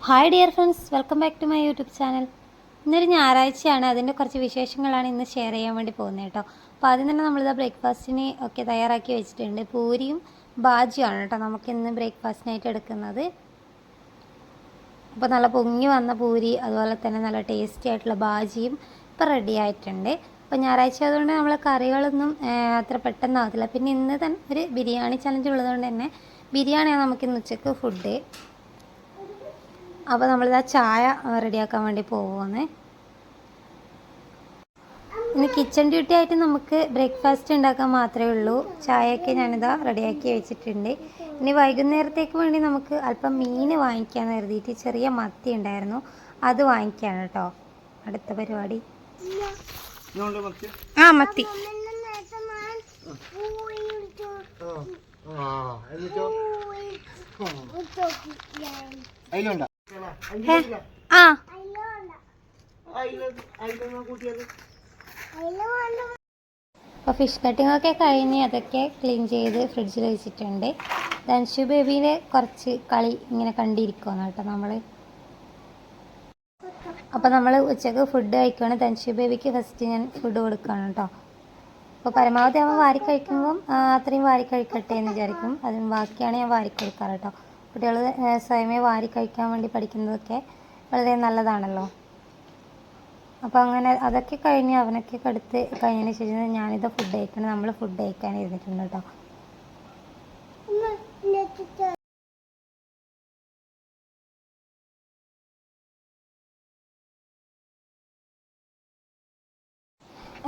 Hi dear friends, welcome back to my YouTube channel. ഇന്നൊരു ഞായറാഴ്ചയാണ്. അതിൻ്റെ കുറച്ച് വിശേഷങ്ങളാണ് ഇന്ന് ഷെയർ ചെയ്യാൻ വേണ്ടി പോകുന്നത് കേട്ടോ. അപ്പോൾ ആദ്യം തന്നെ നമ്മളിത് ബ്രേക്ക്ഫാസ്റ്റിന് ഒക്കെ തയ്യാറാക്കി വെച്ചിട്ടുണ്ട്. പൂരിയും ബാജിയാണ് കേട്ടോ നമുക്കിന്ന് ബ്രേക്ക്ഫാസ്റ്റിനായിട്ട് എടുക്കുന്നത്. അപ്പോൾ നല്ല പൊങ്ങി വന്ന പൂരി, അതുപോലെ തന്നെ നല്ല ടേസ്റ്റി ആയിട്ടുള്ള ബാജിയും ഇപ്പോൾ റെഡി ആയിട്ടുണ്ട്. അപ്പോൾ ഞായറാഴ്ച ആയതുകൊണ്ട് നമ്മൾ കറികളൊന്നും അത്ര പെട്ടെന്നാകത്തില്ല. പിന്നെ ഇന്ന് തന്നെ ഒരു ബിരിയാണി ചലഞ്ച് ഉള്ളതുകൊണ്ട് തന്നെ ബിരിയാണിയാണ് നമുക്കിന്ന് ഉച്ചക്ക് ഫുഡ്. അപ്പോൾ നമ്മളിതാ ചായ റെഡിയാക്കാൻ വേണ്ടി പോകുന്നത്. ഇന്ന് കിച്ചൺ ഡ്യൂട്ടി ആയിട്ട് നമുക്ക് ബ്രേക്ക്ഫാസ്റ്റ് ഉണ്ടാക്കാൻ മാത്രമേ ഉള്ളൂ. ചായയൊക്കെ ഞാനിതാ റെഡിയാക്കി വെച്ചിട്ടുണ്ട്. ഇനി വൈകുന്നേരത്തേക്ക് വേണ്ടി നമുക്ക് അല്പം മീൻ വാങ്ങിക്കാമെന്ന് കരുതിയിട്ട് ചെറിയ മത്തി ഉണ്ടായിരുന്നു, അത് വാങ്ങിക്കുകയാണ് കേട്ടോ അടുത്ത പരിപാടി. മത്തി അപ്പോൾ ഫിഷ് കട്ടിംഗ് ഒക്കെ കഴിഞ്ഞ് അതൊക്കെ ക്ലീൻ ചെയ്ത് ഫ്രിഡ്ജിൽ വെച്ചിട്ടുണ്ട്. ധൻഷു ബേബീനെ കുറച്ച് കളി ഇങ്ങനെ കണ്ടിരിക്കുകയാണ് കേട്ടോ നമ്മൾ. അപ്പോൾ നമ്മൾ ഉച്ചക്ക് ഫുഡ് കഴിക്കുകയാണ്. ധൻഷു ബേബിക്ക് ഫസ്റ്റ് ഞാൻ ഫുഡ് കൊടുക്കുകയാണ് കേട്ടോ. അപ്പോൾ പരമാവധി അവൻ വാരി കഴിക്കുമ്പം അത്രയും വാരി കഴിക്കട്ടെ എന്ന് വിചാരിക്കും. അതിന് ബാക്കിയാണ് ഞാൻ വാരി കൊടുക്കാറ് കേട്ടോ. കുട്ടികൾ സ്വയമേ വാരി കഴിക്കാൻ വേണ്ടി പഠിക്കുന്നതൊക്കെ വളരെ നല്ലതാണല്ലോ. അപ്പോൾ അങ്ങനെ അതൊക്കെ കഴിഞ്ഞ് അവനൊക്കെ എടുത്ത് കഴിഞ്ഞതിന് ശേഷം ഞാനിത് ഫുഡ് കഴിക്കണം. നമ്മൾ ഫുഡ് കഴിക്കാൻ ഇരുന്നിട്ടുണ്ട് കേട്ടോ.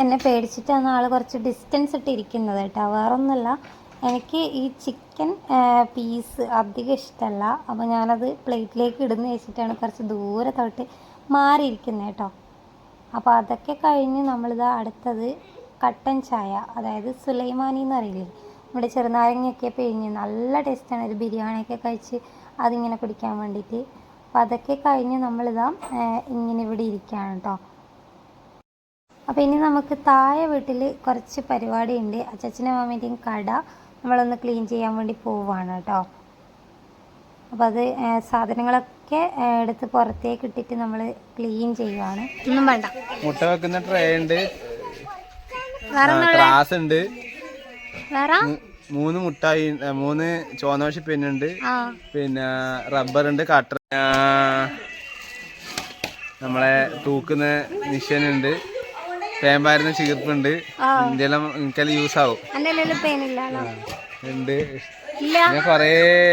എന്നെ പേടിച്ചിട്ടാണ് ആൾ കുറച്ച് ഡിസ്റ്റൻസ് ഇട്ട് ഇരിക്കുന്നത് കേട്ടോ. വേറൊന്നുമല്ല, എനിക്ക് ഈ ചിക്കൻ പീസ് അധികം ഇഷ്ടമല്ല. അപ്പോൾ ഞാനത് പ്ലേറ്റിലേക്ക് ഇടുന്ന വെച്ചിട്ടാണ് കുറച്ച് ദൂരെ തൊട്ട് മാറിയിരിക്കുന്നത് കേട്ടോ. അപ്പോൾ അതൊക്കെ കഴിഞ്ഞ് നമ്മളിത് അടുത്തത് കട്ടൻ ചായ, അതായത് സുലൈമാനി എന്ന് അറിയില്ലേ, നമ്മുടെ ചെറുനാരങ്ങയൊക്കെ പിഴിഞ്ഞ് നല്ല ടേസ്റ്റാണ്. ഒരു ബിരിയാണിയൊക്കെ കഴിച്ച് അതിങ്ങനെ കുടിക്കാൻ വേണ്ടിയിട്ട്. അപ്പോൾ അതൊക്കെ കഴിഞ്ഞ് നമ്മളിതാ ഇങ്ങനെ ഇവിടെ ഇരിക്കുകയാണ് കേട്ടോ. അപ്പോൾ ഇനി നമുക്ക് താഴെ വീട്ടിൽ കുറച്ച് പരിപാടിയുണ്ട്. അച്ഛനും അമ്മേൻ്റെയും കട നമ്മളൊന്ന് ക്ലീൻ ചെയ്യാൻ വേണ്ടി പോവുകയാണ് കേട്ടോ. അപ്പോൾ അത് സാധനങ്ങളൊക്കെ എടുത്ത് പുറത്തേക്ക് ഇട്ടിട്ട് നമ്മൾ ക്ലീൻ ചെയ്യുവാണ്. ഒന്നും വേണ്ട. മുട്ട വെക്കുന്ന ട്രേ ഉണ്ട്, ഗ്ലാസ് ഉണ്ട്, 3 മുട്ടായി, 3 ചുവന്നോശി പിന്നുണ്ട്, പിന്നെ റബ്ബർ ഉണ്ട്, കട്ടർ, നമ്മളെ തൂക്കുന്ന മിഷൻ ഉണ്ട്, പേമ്പാരുന്ന ചീർപ്പുണ്ട്. ഇന്ത്യയിലും എനിക്കെല്ലാം യൂസ് ആവും ഉണ്ട്. പിന്നെ കൊറേ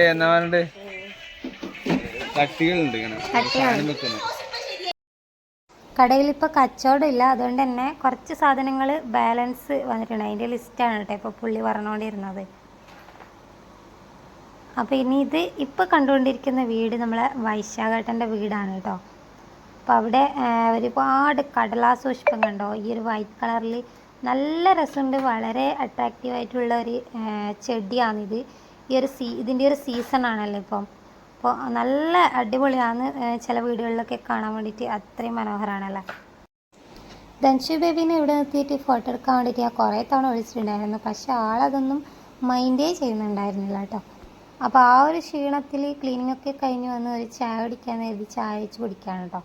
എന്നാ പറഞ്ഞിട്ട് കട്ടികളുണ്ട് ഇങ്ങനെ വെക്കുന്നത്. കടയിൽ ഇപ്പോൾ കച്ചവടം ഇല്ല, അതുകൊണ്ട് തന്നെ കുറച്ച് സാധനങ്ങൾ ബാലൻസ് വന്നിട്ടുണ്ട്. അതിൻ്റെ ലിസ്റ്റാണ് കേട്ടോ ഇപ്പോൾ പുള്ളി പറഞ്ഞുകൊണ്ടിരുന്നത്. അപ്പോൾ ഇനി ഇത് ഇപ്പോൾ കണ്ടുകൊണ്ടിരിക്കുന്ന വീട് നമ്മളെ വൈശാഖേട്ടൻ്റെ വീടാണ് കേട്ടോ. അപ്പോൾ അവിടെ ഒരുപാട് കടലാസ് പുഷ്പം കണ്ടോ, ഈ ഒരു വൈറ്റ് കളറിൽ നല്ല രസമുണ്ട്. വളരെ അട്രാക്റ്റീവായിട്ടുള്ള ഒരു ചെടിയാണിത്. ഇതിൻ്റെ ഒരു സീസണാണല്ലോ ഇപ്പം. അപ്പോൾ നല്ല അടിപൊളിയാണ്. ചില വീടുകളിലൊക്കെ കാണാൻ വേണ്ടിയിട്ട് അത്രയും മനോഹരമാണല്ലോ. ധൻഷു ബേബീനെ ഇവിടെ നിർത്തിയിട്ട് ഫോട്ടോ എടുക്കാൻ വേണ്ടിയിട്ട് ഞാൻ കുറേ തവണ വിളിച്ചിട്ടുണ്ടായിരുന്നു, പക്ഷെ ആളതൊന്നും മൈൻഡേ ചെയ്യുന്നുണ്ടായിരുന്നില്ല കേട്ടോ. അപ്പോൾ ആ ഒരു ക്ഷീണത്തിൽ ക്ലീനിങ് ഒക്കെ കഴിഞ്ഞ് വന്ന് ഒരു ചായ കുടിക്കാൻ കരുതി ചായ വെച്ച് കുടിക്കുകയാണ് കേട്ടോ.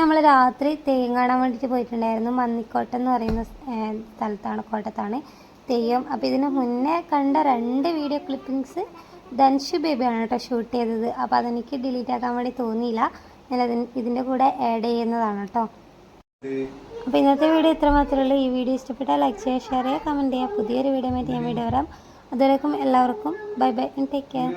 നമ്മൾ രാത്രി തെയ്യം കാണാൻ വേണ്ടിയിട്ട് പോയിട്ടുണ്ടായിരുന്നു. മന്നിക്കോട്ടം എന്ന് പറയുന്ന സ്ഥലത്താണ്, കോട്ടത്താണ് തെയ്യം. അപ്പോൾ ഇതിന് മുന്നേ കണ്ട 2 വീഡിയോ ക്ലിപ്പിങ്സ് ധൻഷു ബേബിയാണ് കേട്ടോ ഷൂട്ട് ചെയ്തത്. അപ്പോൾ അതെനിക്ക് ഡിലീറ്റ് ആക്കാൻ വേണ്ടി തോന്നിയില്ല, ഞാൻ ഇതിൻ്റെ കൂടെ ആഡ് ചെയ്യുന്നതാണ് കേട്ടോ. അപ്പോൾ ഇന്നത്തെ വീഡിയോ ഇത്ര മാത്രമേ ഉള്ളൂ. ഈ വീഡിയോ ഇഷ്ടപ്പെട്ടാൽ ലൈക്ക് ചെയ്യുക, ഷെയർ ചെയ്യുക, കമൻറ്റ് ചെയ്യുക. പുതിയൊരു വീഡിയോ ആയിട്ട് ഞാൻ വീഡിയോ വരാം. അതുവരേക്കും എല്ലാവർക്കും bye bye and take care.